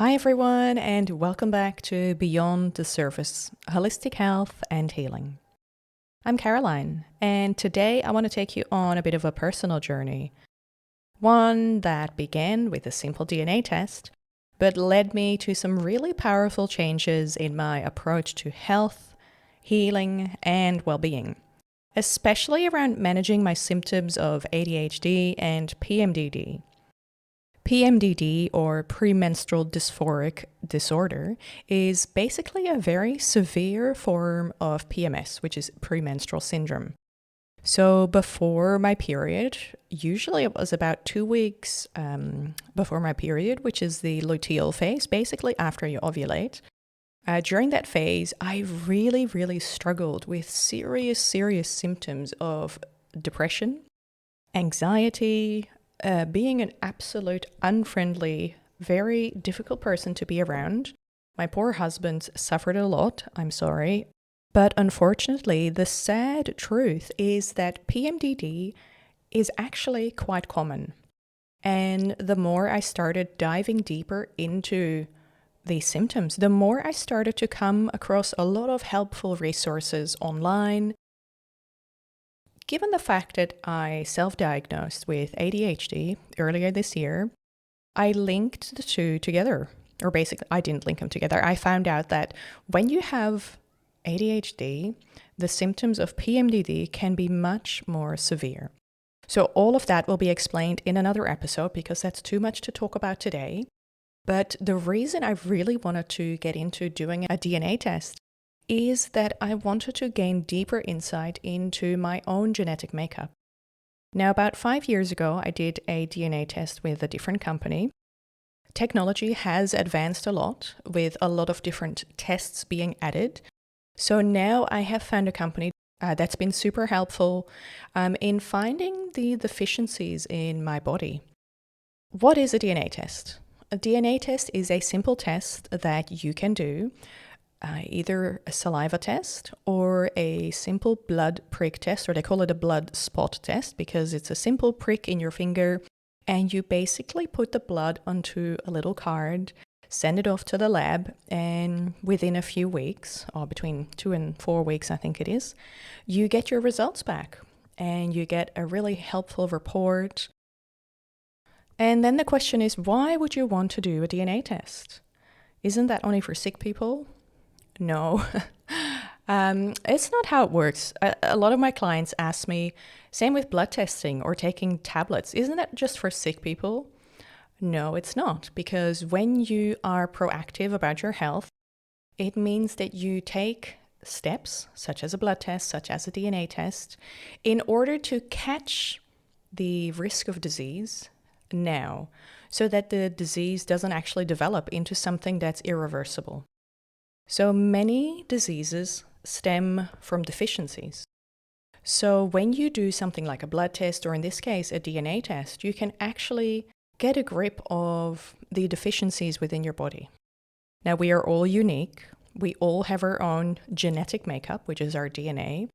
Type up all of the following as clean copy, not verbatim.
Hi everyone, and welcome back to Beyond the Surface, Holistic Health and Healing. I'm Caroline, and today I want to take you on a bit of a personal journey. One that began with a simple DNA test, but led me to some really powerful changes in my approach to health, healing, and well-being, especially around managing my symptoms of ADHD and PMDD. PMDD, or premenstrual dysphoric disorder, is basically a very severe form of PMS, which is premenstrual syndrome. So before my period, usually it was about 2 weeks before my period, which is the luteal phase, basically after you ovulate. During that phase, I really struggled with serious symptoms of depression, anxiety, being an absolute unfriendly, very difficult person to be around. My poor husband suffered a lot, I'm sorry. But unfortunately, the sad truth is that PMDD is actually quite common. And the more I started diving deeper into these symptoms, the more I started to come across a lot of helpful resources online. Given the fact that I self-diagnosed with ADHD earlier this year, I linked the two together. Or basically, I didn't link them together. I found out that when you have ADHD, the symptoms of PMDD can be much more severe. So all of that will be explained in another episode because that's too much to talk about today. But the reason I really wanted to get into doing a DNA test is that I wanted to gain deeper insight into my own genetic makeup. Now, about 5 years ago, I did a DNA test with a different company. Technology has advanced a lot, with a lot of different tests being added. So now I have found a company that's been super helpful in finding the deficiencies in my body. What is a DNA test? A DNA test is a simple test that you can do, either a saliva test or a simple blood prick test, or they call it a blood spot test because it's a simple prick in your finger, and you basically put the blood onto a little card, send it off to the lab, and within a few weeks, or between 2 and 4 weeks I think it is, you get your results back and you get a really helpful report. And then the question is, why would you want to do a DNA test? Isn't that only for sick people? No, it's not how it works. A lot of my clients ask me, same with blood testing or taking tablets, isn't that just for sick people? No, it's not, because when you are proactive about your health, it means that you take steps, such as a blood test, such as a DNA test, in order to catch the risk of disease now, so that the disease doesn't actually develop into something that's irreversible. So many diseases stem from deficiencies. So when you do something like a blood test, or in this case, a DNA test, you can actually get a grip of the deficiencies within your body. Now, we are all unique. We all have our own genetic makeup, which is our DNA.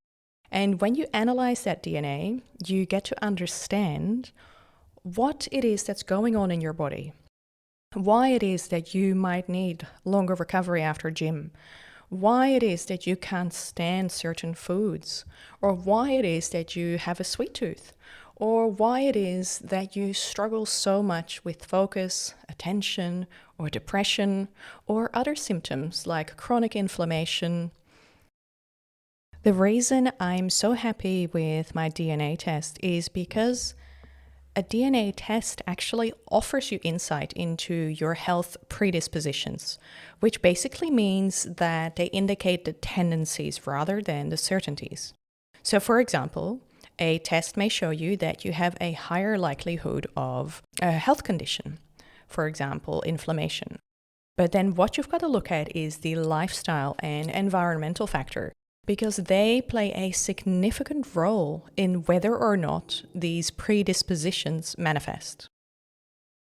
And when you analyze that DNA, you get to understand what it is that's going on in your body. Why it is that you might need longer recovery after gym, why it is that you can't stand certain foods, or why it is that you have a sweet tooth, or why it is that you struggle so much with focus, attention, or depression, or other symptoms like chronic inflammation. The reason I'm so happy with my DNA test is because a DNA test actually offers you insight into your health predispositions, which basically means that they indicate the tendencies rather than the certainties. So for example, a test may show you that you have a higher likelihood of a health condition, for example, inflammation. But then what you've got to look at is the lifestyle and environmental factor, because they play a significant role in whether or not these predispositions manifest.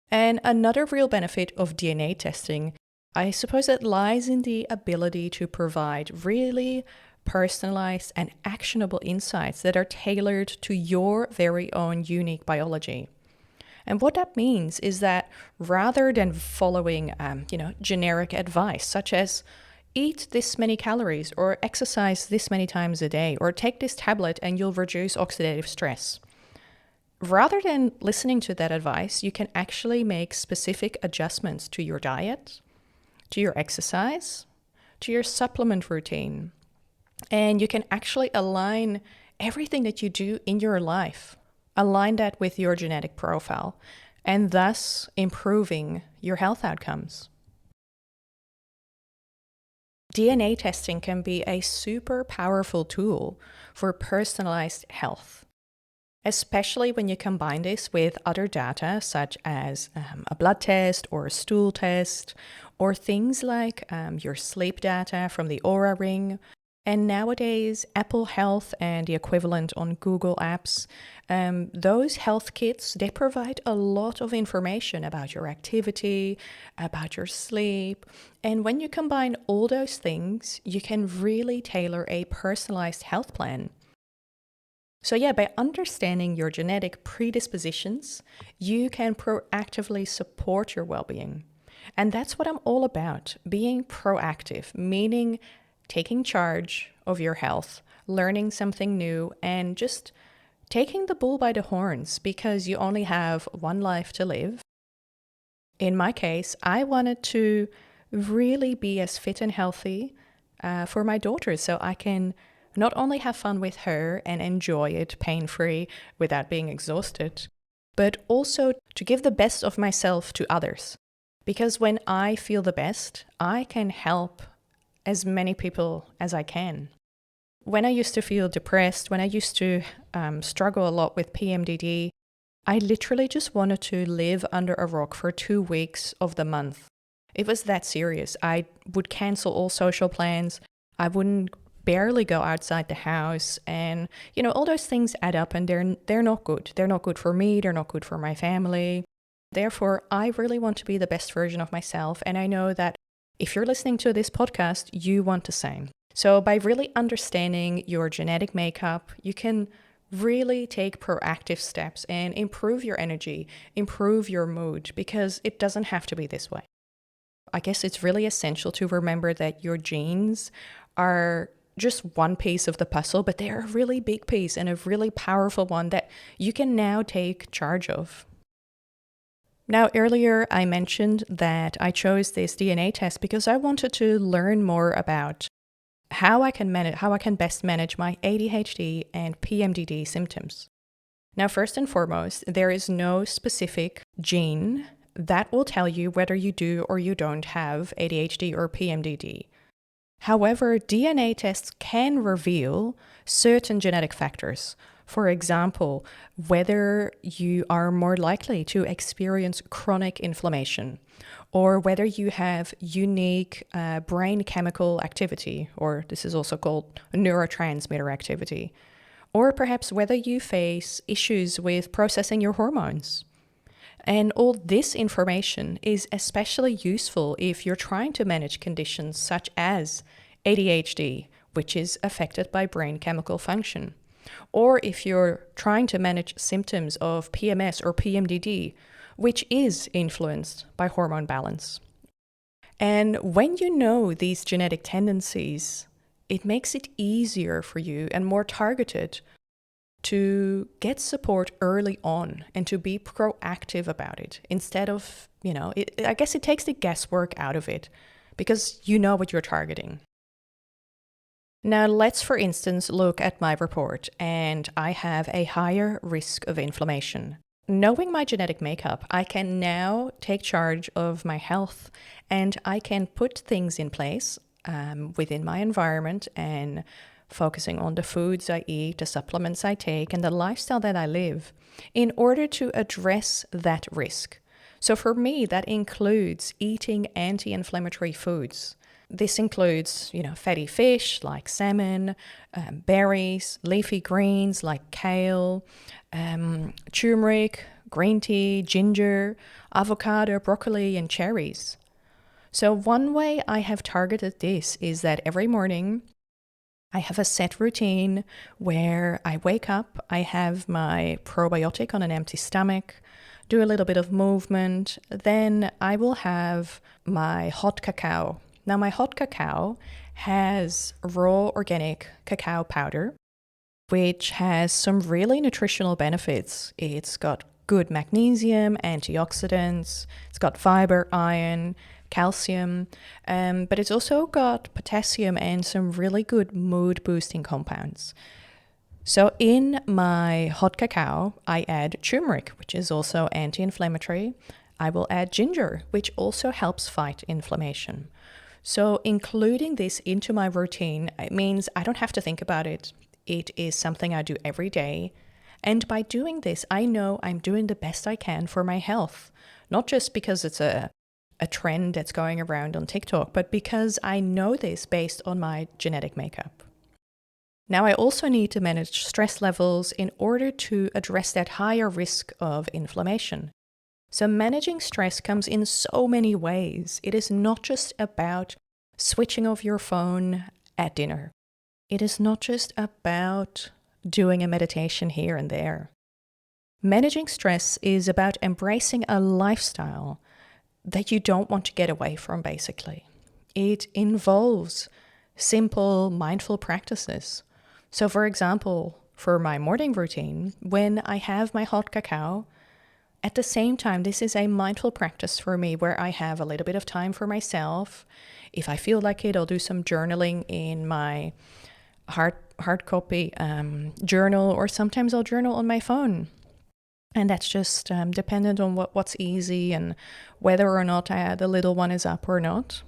And another real benefit of DNA testing, I suppose, it lies in the ability to provide really personalized and actionable insights that are tailored to your very own unique biology. And what that means is that rather than following, generic advice such as eat this many calories or exercise this many times a day or take this tablet and you'll reduce oxidative stress. Rather than listening to that advice, you can actually make specific adjustments to your diet, to your exercise, to your supplement routine. And you can actually align everything that you do in your life, align that with your genetic profile, and thus improving your health outcomes. DNA testing can be a super powerful tool for personalized health, especially when you combine this with other data such as a blood test or a stool test, or things like your sleep data from the Oura Ring. And nowadays, Apple Health and the equivalent on Google Apps, those health kits, they provide a lot of information about your activity, about your sleep. And when you combine all those things, you can really tailor a personalized health plan. So yeah, by understanding your genetic predispositions, you can proactively support your well-being. And that's what I'm all about, being proactive, meaning taking charge of your health, learning something new, and just taking the bull by the horns because you only have one life to live. In my case, I wanted to really be as fit and healthy for my daughter so I can not only have fun with her and enjoy it pain-free without being exhausted, but also to give the best of myself to others. Because when I feel the best, I can help as many people as I can. When I used to feel depressed, when I used to struggle a lot with PMDD, I literally just wanted to live under a rock for 2 weeks of the month. It was that serious. I would cancel all social plans. I wouldn't barely go outside the house. And, all those things add up and they're not good. They're not good for me. They're not good for my family. Therefore, I really want to be the best version of myself. And I know that if you're listening to this podcast, you want the same. So by really understanding your genetic makeup, you can really take proactive steps and improve your energy, improve your mood, because it doesn't have to be this way. I guess it's really essential to remember that your genes are just one piece of the puzzle, but they're a really big piece and a really powerful one that you can now take charge of. Now, earlier I mentioned that I chose this DNA test because I wanted to learn more about how I can best manage my ADHD and PMDD symptoms. Now, first and foremost, there is no specific gene that will tell you whether you do or you don't have ADHD or PMDD. However, DNA tests can reveal certain genetic factors. For example, whether you are more likely to experience chronic inflammation, or whether you have unique brain chemical activity, or this is also called neurotransmitter activity, or perhaps whether you face issues with processing your hormones. And all this information is especially useful if you're trying to manage conditions such as ADHD, which is affected by brain chemical function. Or if you're trying to manage symptoms of PMS or PMDD, which is influenced by hormone balance. And when you know these genetic tendencies, it makes it easier for you and more targeted to get support early on and to be proactive about it instead of, I guess it takes the guesswork out of it because you know what you're targeting. Now, let's, for instance, look at my report, and I have a higher risk of inflammation. Knowing my genetic makeup, I can now take charge of my health, and I can put things in place within my environment and focusing on the foods I eat, the supplements I take, and the lifestyle that I live in order to address that risk. So for me, that includes eating anti-inflammatory foods. This includes, fatty fish like salmon, berries, leafy greens like kale, turmeric, green tea, ginger, avocado, broccoli, and cherries. So one way I have targeted this is that every morning I have a set routine where I wake up, I have my probiotic on an empty stomach. do a little bit of movement, then I will have my hot cacao. Now, my hot cacao has raw organic cacao powder, which has some really nutritional benefits. It's got good magnesium, antioxidants, it's got fiber, iron, calcium, but it's also got potassium and some really good mood boosting compounds. So in my hot cacao, I add turmeric, which is also anti-inflammatory. I will add ginger, which also helps fight inflammation. So including this into my routine, it means I don't have to think about it. It is something I do every day. And by doing this, I know I'm doing the best I can for my health. Not just because it's a trend that's going around on TikTok, but because I know this based on my genetic makeup. Now, I also need to manage stress levels in order to address that higher risk of inflammation. So managing stress comes in so many ways. It is not just about switching off your phone at dinner. It is not just about doing a meditation here and there. Managing stress is about embracing a lifestyle that you don't want to get away from, basically. It involves simple, mindful practices. So, for example, for my morning routine, when I have my hot cacao, at the same time, this is a mindful practice for me where I have a little bit of time for myself. If I feel like it, I'll do some journaling in my hard copy journal, or sometimes I'll journal on my phone. And that's just dependent on what's easy and whether or not the little one is up or not.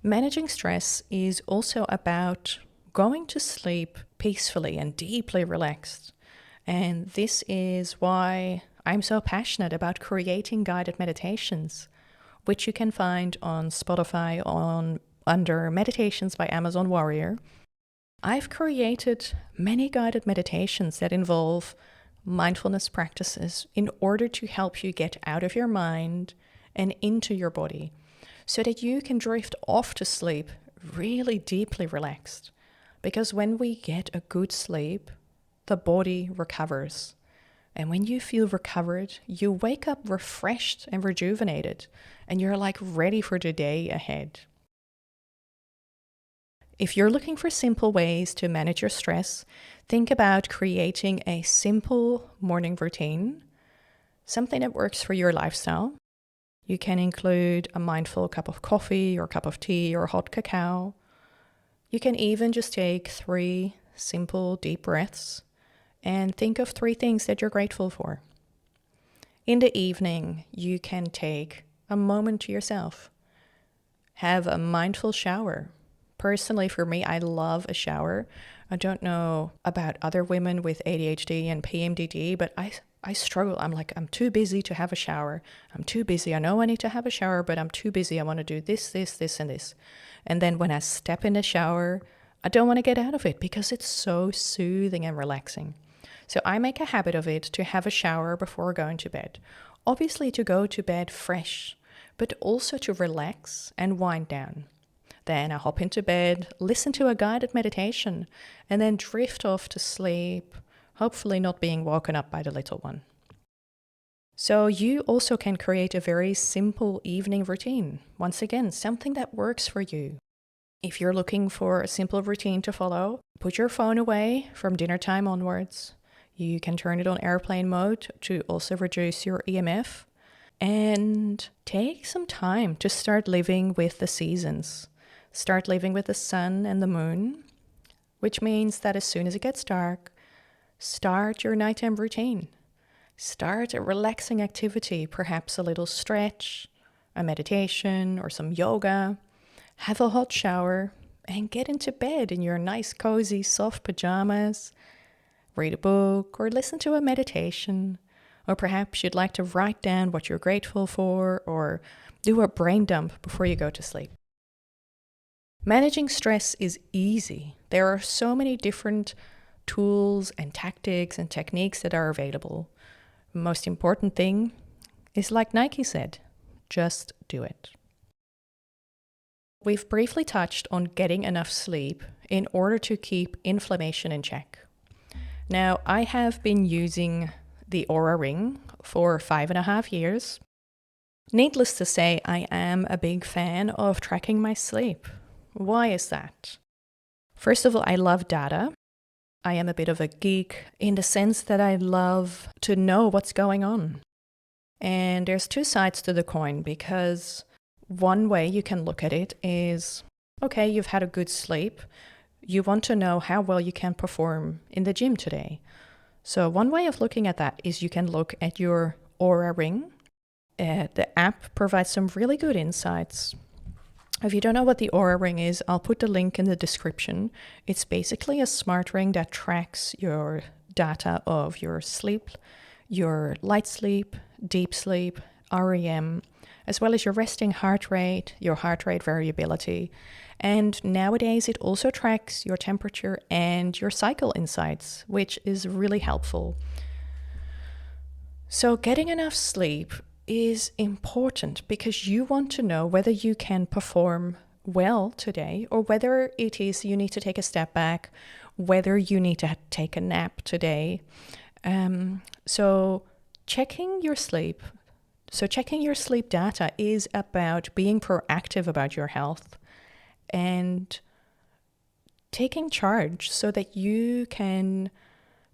Managing stress is also about going to sleep peacefully and deeply relaxed. And this is why I'm so passionate about creating guided meditations, which you can find on Spotify under Meditations by Amazon Warrior. I've created many guided meditations that involve mindfulness practices in order to help you get out of your mind and into your body so that you can drift off to sleep really deeply relaxed. Because when we get a good sleep, the body recovers. And when you feel recovered, you wake up refreshed and rejuvenated, and you're like ready for the day ahead. If you're looking for simple ways to manage your stress, think about creating a simple morning routine, something that works for your lifestyle. You can include a mindful cup of coffee or cup of tea or hot cacao. You can even just take 3 simple deep breaths and think of 3 things that you're grateful for. In the evening, you can take a moment to yourself. Have a mindful shower. Personally, for me, I love a shower. I don't know about other women with ADHD and PMDD, but I struggle. I'm too busy to have a shower. I'm too busy. I know I need to have a shower, but I'm too busy. I want to do this, and this. And then when I step in the shower, I don't want to get out of it because it's so soothing and relaxing. So I make a habit of it to have a shower before going to bed. Obviously to go to bed fresh, but also to relax and wind down. Then I hop into bed, listen to a guided meditation, and then drift off to sleep, hopefully not being woken up by the little one. So you also can create a very simple evening routine. Once again, something that works for you. If you're looking for a simple routine to follow, put your phone away from dinner time onwards. You can turn it on airplane mode to also reduce your EMF. And take some time to start living with the seasons. Start living with the sun and the moon, which means that as soon as it gets dark, start your nighttime routine. Start a relaxing activity, perhaps a little stretch, a meditation, or some yoga. Have a hot shower and get into bed in your nice, cozy, soft pajamas. Read a book or listen to a meditation. Or perhaps you'd like to write down what you're grateful for or do a brain dump before you go to sleep. Managing stress is easy. There are so many different tools and tactics and techniques that are available. Most important thing is, like Nike said, just do it. We've briefly touched on getting enough sleep in order to keep inflammation in check. Now, I have been using the Oura Ring for 5.5 years. Needless to say, I am a big fan of tracking my sleep. Why is that? First of all, I love data. I am a bit of a geek in the sense that I love to know what's going on. And there's two sides to the coin, because one way you can look at it is, okay, you've had a good sleep. You want to know how well you can perform in the gym today. So one way of looking at that is you can look at your Oura Ring. The app provides some really good insights. If you don't know what the Oura Ring is, I'll put the link in the description. It's basically a smart ring that tracks your data of your sleep, your light sleep, deep sleep, REM, as well as your resting heart rate, your heart rate variability. And nowadays it also tracks your temperature and your cycle insights, which is really helpful. So getting enough sleep is important because you want to know whether you can perform well today or whether it is you need to take a step back, whether you need to take a nap today. So checking your sleep data is about being proactive about your health and taking charge so that you can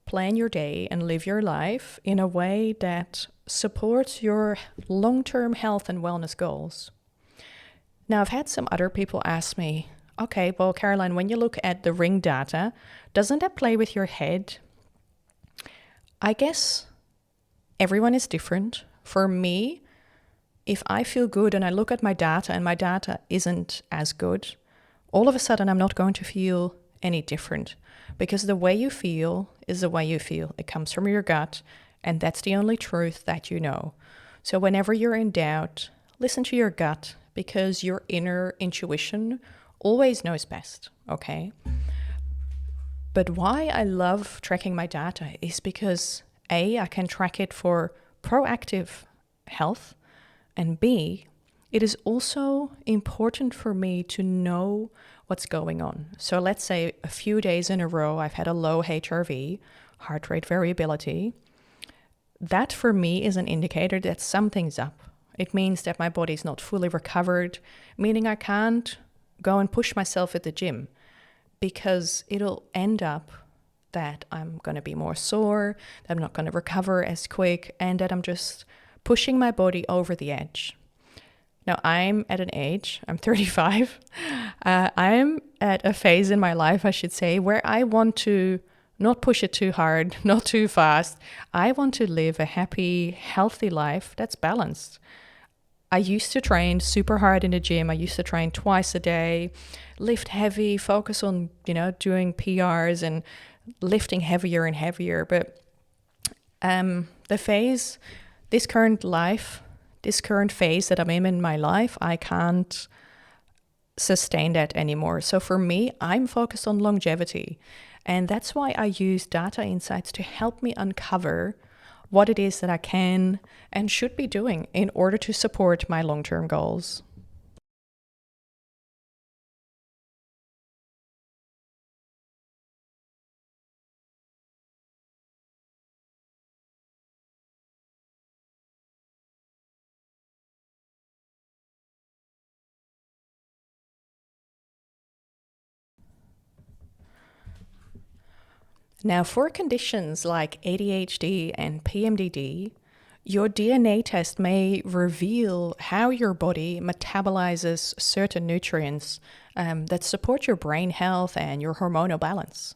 plan your day and live your life in a way that supports your long-term health and wellness goals. Now, I've had some other people ask me, okay, well, Caroline, when you look at the ring data, doesn't that play with your head? I guess everyone is different. For me, if I feel good and I look at my data and my data isn't as good, all of a sudden I'm not going to feel any different, because the way you feel is the way you feel. It comes from your gut, and that's the only truth that you know. So whenever you're in doubt, listen to your gut, because your inner intuition always knows best, okay? But why I love tracking my data is because A, I can track it for proactive health, and B, it is also important for me to know what's going on. So let's say a few days in a row I've had a low HRV, heart rate variability. That for me is an indicator that something's up. It means that my body's not fully recovered, meaning I can't go and push myself at the gym, because it'll end up that I'm going to be more sore, that I'm not going to recover as quick, and that I'm just pushing my body over the edge. Now, I'm at an age, I'm 35, I'm at a phase in my life, I should say, where I want to not push it too hard, not too fast. I want to live a happy, healthy life that's balanced. I used to train super hard in the gym. I used to train twice a day, lift heavy, focus on, doing PRs and lifting heavier and heavier. But this current phase that I'm in my life, I can't sustain that anymore. So for me, I'm focused on longevity. And that's why I use data insights to help me uncover what it is that I can and should be doing in order to support my long-term goals. Now, for conditions like ADHD and PMDD, your DNA test may reveal how your body metabolizes certain nutrients that support your brain health and your hormonal balance.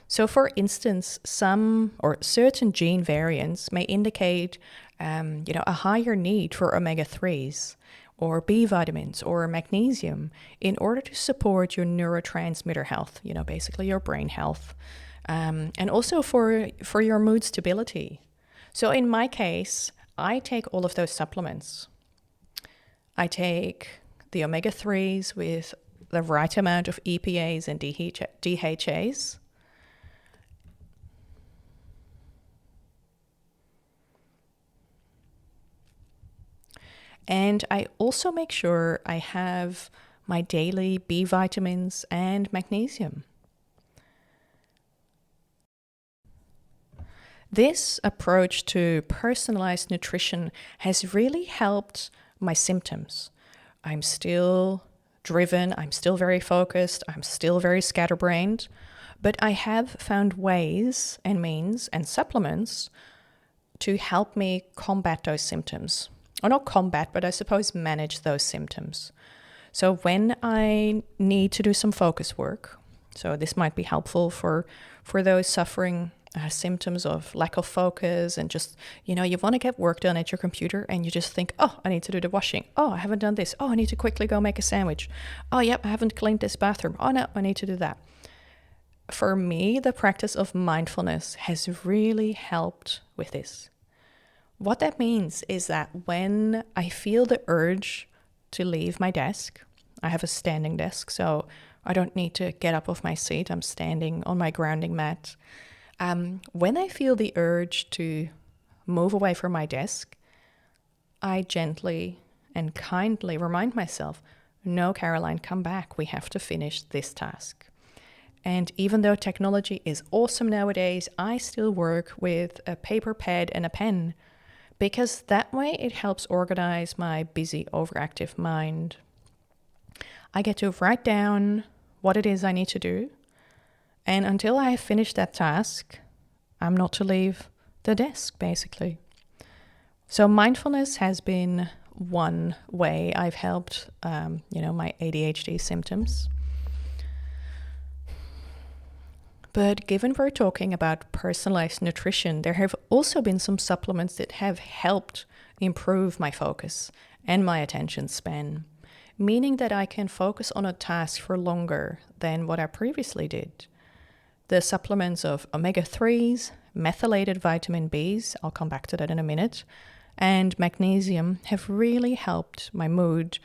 So, for instance, certain gene variants may indicate, a higher need for omega-3s or B vitamins or magnesium in order to support your neurotransmitter health, basically your brain health. And also for your mood stability. So in my case, I take all of those supplements. I take the omega-3s with the right amount of EPAs and DHAs. And I also make sure I have my daily B vitamins and magnesium. This approach to personalized nutrition has really helped my symptoms. I'm still driven, I'm still very focused, I'm still very scatterbrained, but I have found ways and means and supplements to help me combat those symptoms. Or not combat, but I suppose manage those symptoms. So when I need to do some focus work, so this might be helpful for those suffering symptoms of lack of focus and just, you want to get work done at your computer and you just think, oh, I need to do the washing. Oh, I haven't done this. Oh, I need to quickly go make a sandwich. Oh, yep, I haven't cleaned this bathroom. Oh, no, I need to do that. For me, the practice of mindfulness has really helped with this. What that means is that when I feel the urge to leave my desk, I have a standing desk, so I don't need to get up off my seat. I'm standing on my grounding mat. When I feel the urge to move away from my desk, I gently and kindly remind myself, no, Caroline, come back. We have to finish this task. And even though technology is awesome nowadays, I still work with a paper pad and a pen because that way it helps organize my busy, overactive mind. I get to write down what it is I need to do. And until I have finished that task, I'm not to leave the desk, basically. So mindfulness has been one way I've helped, my ADHD symptoms. But given we're talking about personalized nutrition, there have also been some supplements that have helped improve my focus and my attention span, meaning that I can focus on a task for longer than what I previously did. The supplements of omega-3s, methylated vitamin Bs, I'll come back to that in a minute, and magnesium have really helped my mood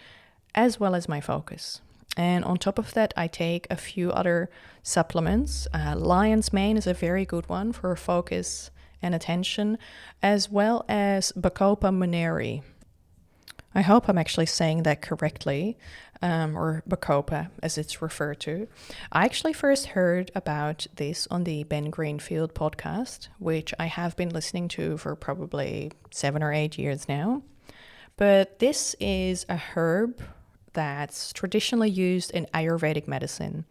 as well as my focus. And on top of that, I take a few other supplements. Lion's mane is a very good one for focus and attention, as well as Bacopa monnieri. I hope I'm actually saying that correctly, or Bacopa as it's referred to. I actually first heard about this on the Ben Greenfield podcast, which I have been listening to for probably 7 or 8 years now. But this is a herb that's traditionally used in Ayurvedic medicine.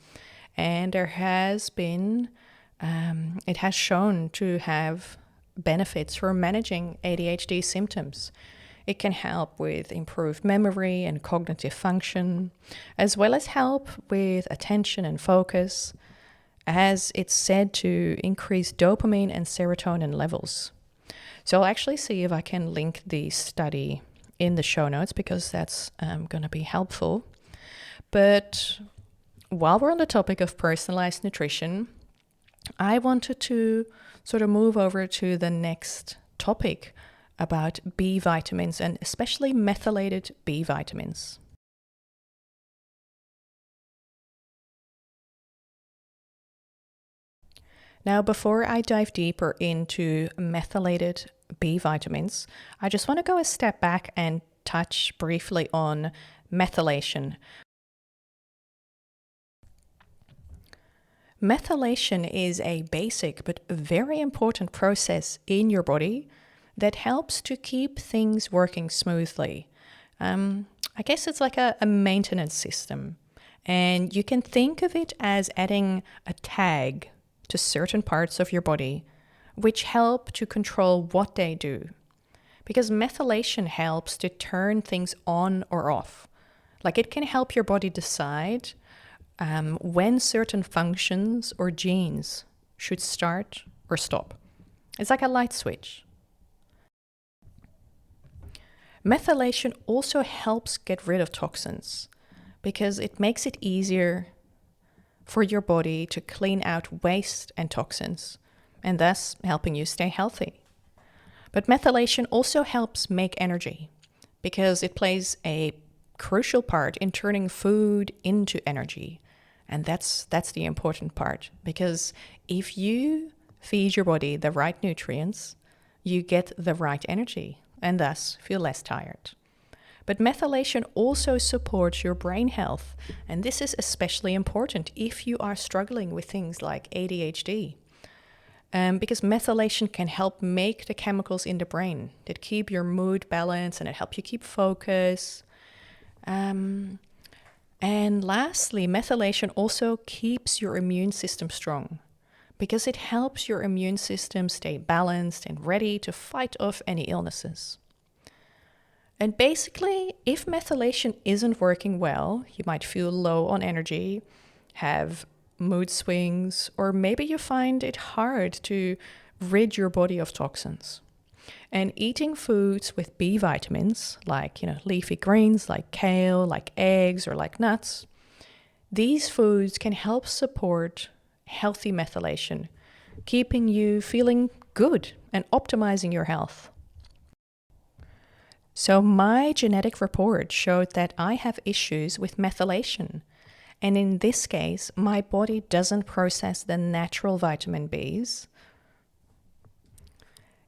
And there has been, it has shown to have benefits for managing ADHD symptoms. It can help with improved memory and cognitive function, as well as help with attention and focus, as it's said to increase dopamine and serotonin levels. So I'll actually see if I can link the study in the show notes because that's going to be helpful. But while we're on the topic of personalized nutrition, I wanted to sort of move over to the next topic about B vitamins and especially methylated B vitamins. Now, before I dive deeper into methylated B vitamins, I just want to go a step back and touch briefly on methylation. Methylation is a basic but very important process in your body that helps to keep things working smoothly. I guess it's like a maintenance system. And you can think of it as adding a tag to certain parts of your body, which help to control what they do. Because methylation helps to turn things on or off. Like it can help your body decide when certain functions or genes should start or stop. It's like a light switch. Methylation also helps get rid of toxins because it makes it easier for your body to clean out waste and toxins, and thus helping you stay healthy. But methylation also helps make energy because it plays a crucial part in turning food into energy. And that's the important part, because if you feed your body the right nutrients, you get the right energy and thus feel less tired. But methylation also supports your brain health, and this is especially important if you are struggling with things like ADHD. because methylation can help make the chemicals in the brain that keep your mood balanced and it helps you keep focus. And lastly, methylation also keeps your immune system strong because it helps your immune system stay balanced and ready to fight off any illnesses. And basically, if methylation isn't working well, you might feel low on energy, have mood swings, or maybe you find it hard to rid your body of toxins. And eating foods with B vitamins, like leafy greens, like kale, like eggs, or like nuts, these foods can help support healthy methylation, keeping you feeling good and optimizing your health. So my genetic report showed that I have issues with methylation. And in this case, my body doesn't process the natural vitamin Bs.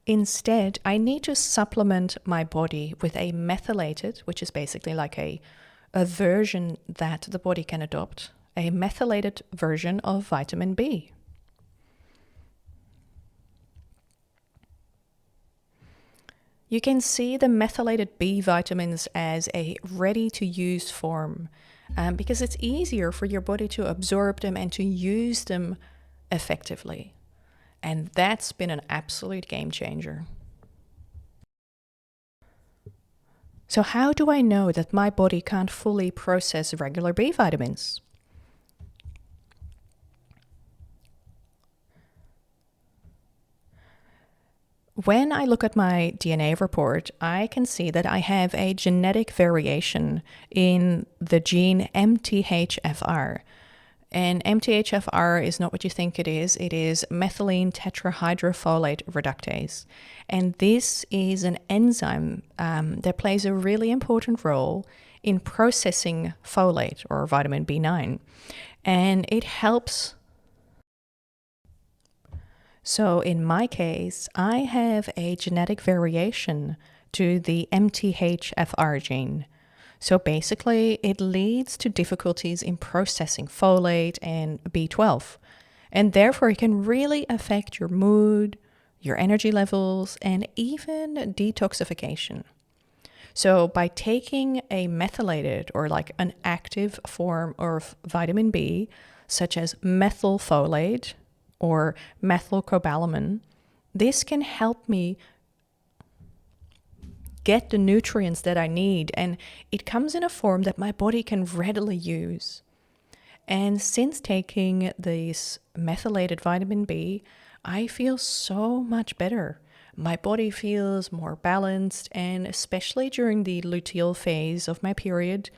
Instead, I need to supplement my body with a methylated, which is basically like a version that the body can adopt, a methylated version of vitamin B. You can see the methylated B vitamins as a ready-to-use form because it's easier for your body to absorb them and to use them effectively. And that's been an absolute game changer. So how do I know that my body can't fully process regular B vitamins? When I look at my DNA report, I can see that I have a genetic variation in the gene MTHFR. And MTHFR is not what you think it is. It is methylene tetrahydrofolate reductase. And this is an enzyme that plays a really important role in processing folate or vitamin B9. And it helps. So in my case, I have a genetic variation to the MTHFR gene. So basically, it leads to difficulties in processing folate and B12. And therefore, it can really affect your mood, your energy levels, and even detoxification. So by taking a methylated or like an active form of vitamin B, such as methylfolate or methylcobalamin, this can help me get the nutrients that I need, and it comes in a form that my body can readily use. And since taking this methylated vitamin B, I feel so much better. My body feels more balanced, and especially during the luteal phase of my period,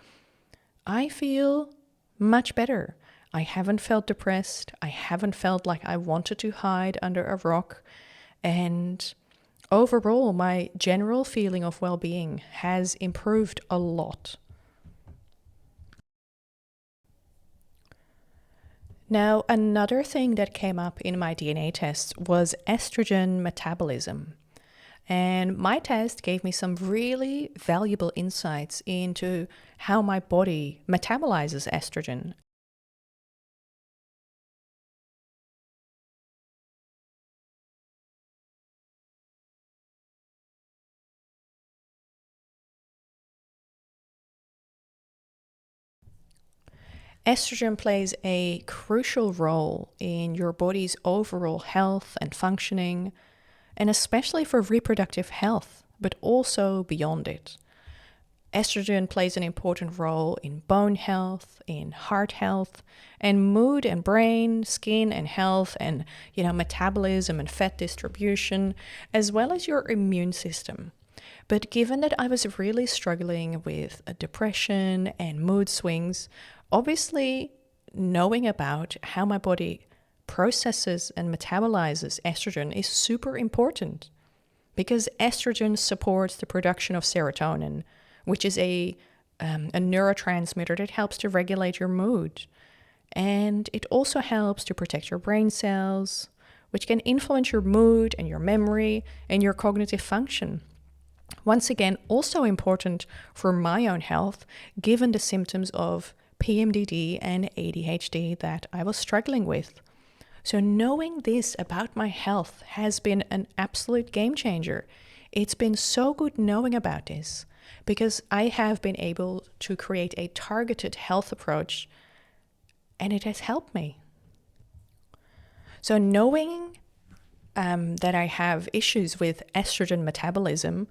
I feel much better. I haven't felt depressed. I haven't felt like I wanted to hide under a rock. And overall, my general feeling of well-being has improved a lot. Now, another thing that came up in my DNA test was estrogen metabolism. And my test gave me some really valuable insights into how my body metabolizes estrogen. Estrogen plays a crucial role in your body's overall health and functioning, and especially for reproductive health, but also beyond it. Estrogen plays an important role in bone health, in heart health, and mood and brain, skin and health, and metabolism and fat distribution, as well as your immune system. But given that I was really struggling with depression and mood swings, obviously knowing about how my body processes and metabolizes estrogen is super important, because estrogen supports the production of serotonin, which is a neurotransmitter that helps to regulate your mood. And it also helps to protect your brain cells, which can influence your mood and your memory and your cognitive function. Once again, also important for my own health, given the symptoms of PMDD and ADHD that I was struggling with. So knowing this about my health has been an absolute game changer. It's been so good knowing about this because I have been able to create a targeted health approach and it has helped me. So knowing that I have issues with estrogen metabolism,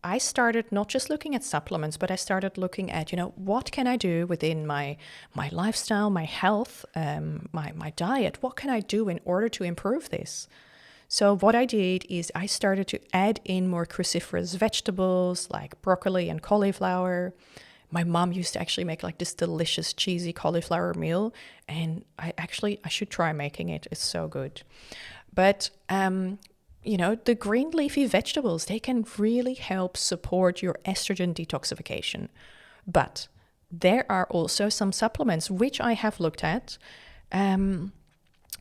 I started not just looking at supplements, but I started looking at, what can I do within my lifestyle, my health, my diet? What can I do in order to improve this? So what I did is I started to add in more cruciferous vegetables like broccoli and cauliflower. My mom used to actually make like this delicious cheesy cauliflower meal, and I should try making it. It's so good. But the green leafy vegetables, they can really help support your estrogen detoxification. But there are also some supplements which I have looked at,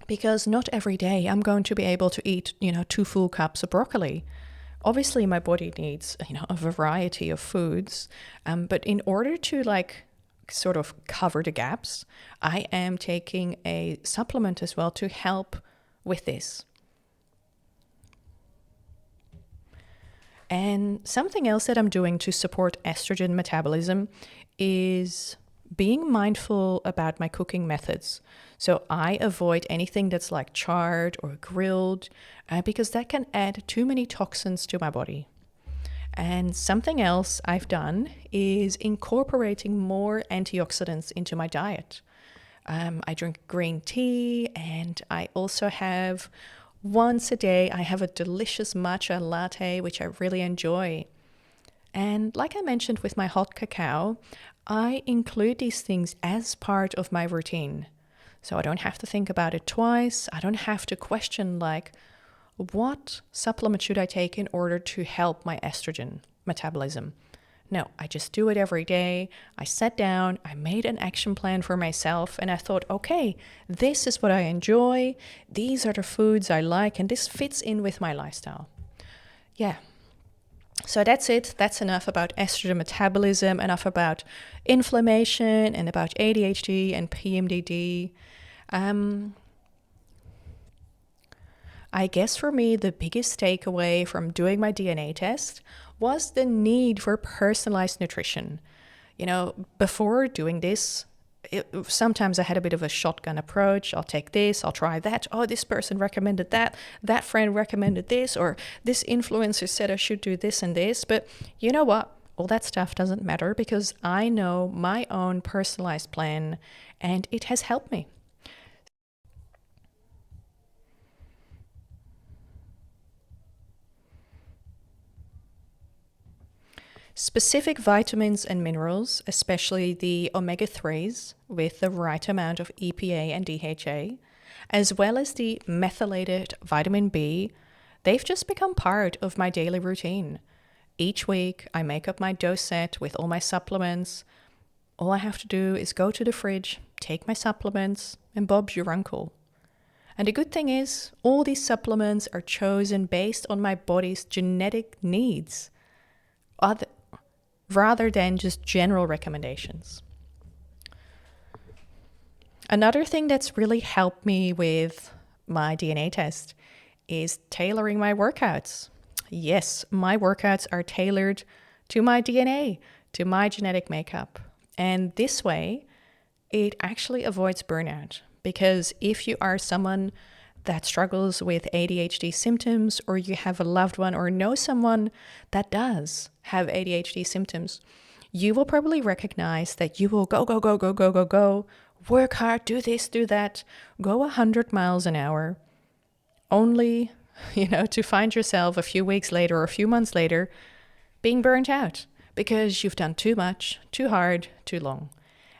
because not every day I'm going to be able to eat, 2 full cups of broccoli. Obviously, my body needs, a variety of foods. But in order to sort of cover the gaps, I am taking a supplement as well to help with this. And something else that I'm doing to support estrogen metabolism is being mindful about my cooking methods. So I avoid anything that's like charred or grilled because that can add too many toxins to my body. And something else I've done is incorporating more antioxidants into my diet. I drink green tea, and I also have once a day, I have a delicious matcha latte, which I really enjoy. And like I mentioned with my hot cacao, I include these things as part of my routine. So I don't have to think about it twice. I don't have to question what supplement should I take in order to help my estrogen metabolism? No, I just do it every day. I sat down, I made an action plan for myself, and I thought, okay, this is what I enjoy. These are the foods I like, and this fits in with my lifestyle. Yeah. So that's it. That's enough about estrogen metabolism, enough about inflammation and about ADHD and PMDD. I guess for me, the biggest takeaway from doing my DNA test was the need for personalized nutrition. Before doing this, sometimes I had a bit of a shotgun approach. I'll take this, I'll try that. Oh, this person recommended that. That friend recommended this, or this influencer said I should do this and this. But you know what? All that stuff doesn't matter because I know my own personalized plan and it has helped me. Specific vitamins and minerals, especially the omega-3s with the right amount of EPA and DHA, as well as the methylated vitamin B, they've just become part of my daily routine. Each week, I make up my dose set with all my supplements. All I have to do is go to the fridge, take my supplements, and Bob's your uncle. And the good thing is, all these supplements are chosen based on my body's genetic needs, rather than just general recommendations. Another thing that's really helped me with my DNA test is tailoring my workouts. Yes, my workouts are tailored to my DNA, to my genetic makeup. And this way, it actually avoids burnout. Because if you are someone that struggles with ADHD symptoms, or you have a loved one or know someone that does have ADHD symptoms, you will probably recognize that you will go, work hard, do this, do that, go 100 miles an hour, only, to find yourself a few weeks later or a few months later being burnt out because you've done too much, too hard, too long.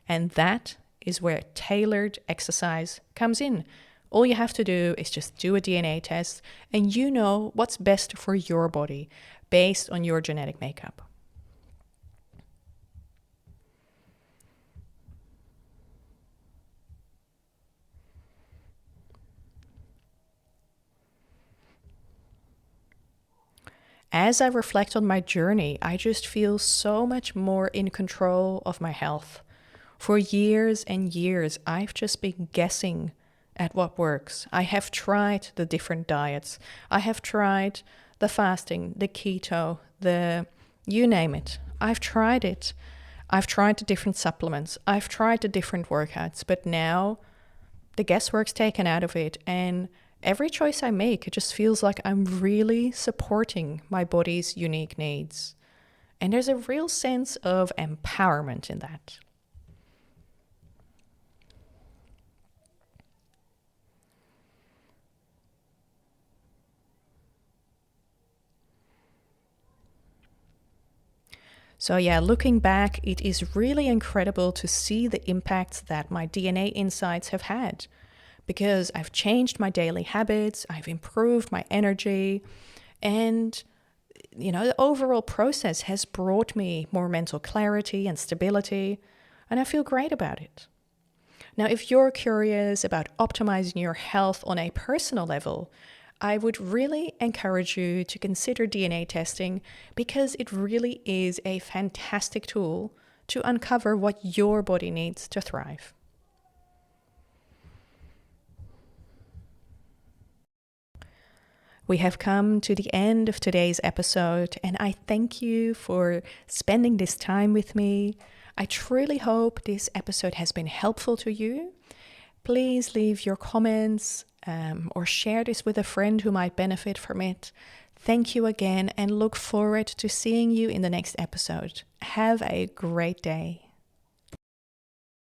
And that is where tailored exercise comes in. All you have to do is just do a DNA test and you know what's best for your body based on your genetic makeup. As I reflect on my journey, I just feel so much more in control of my health. For years and years, I've just been guessing at what works. I have tried the different diets. I have tried the fasting, the keto, you name it. I've tried it. I've tried the different supplements. I've tried the different workouts, but now the guesswork's taken out of it, and every choice I make, it just feels like I'm really supporting my body's unique needs. And there's a real sense of empowerment in that. So yeah, looking back, it is really incredible to see the impacts that my DNA insights have had, because I've changed my daily habits, I've improved my energy, and the overall process has brought me more mental clarity and stability, and I feel great about it. Now, if you're curious about optimizing your health on a personal level, I would really encourage you to consider DNA testing, because it really is a fantastic tool to uncover what your body needs to thrive. We have come to the end of today's episode, and I thank you for spending this time with me. I truly hope this episode has been helpful to you. Please leave your comments or share this with a friend who might benefit from it. Thank you again, and look forward to seeing you in the next episode. Have a great day.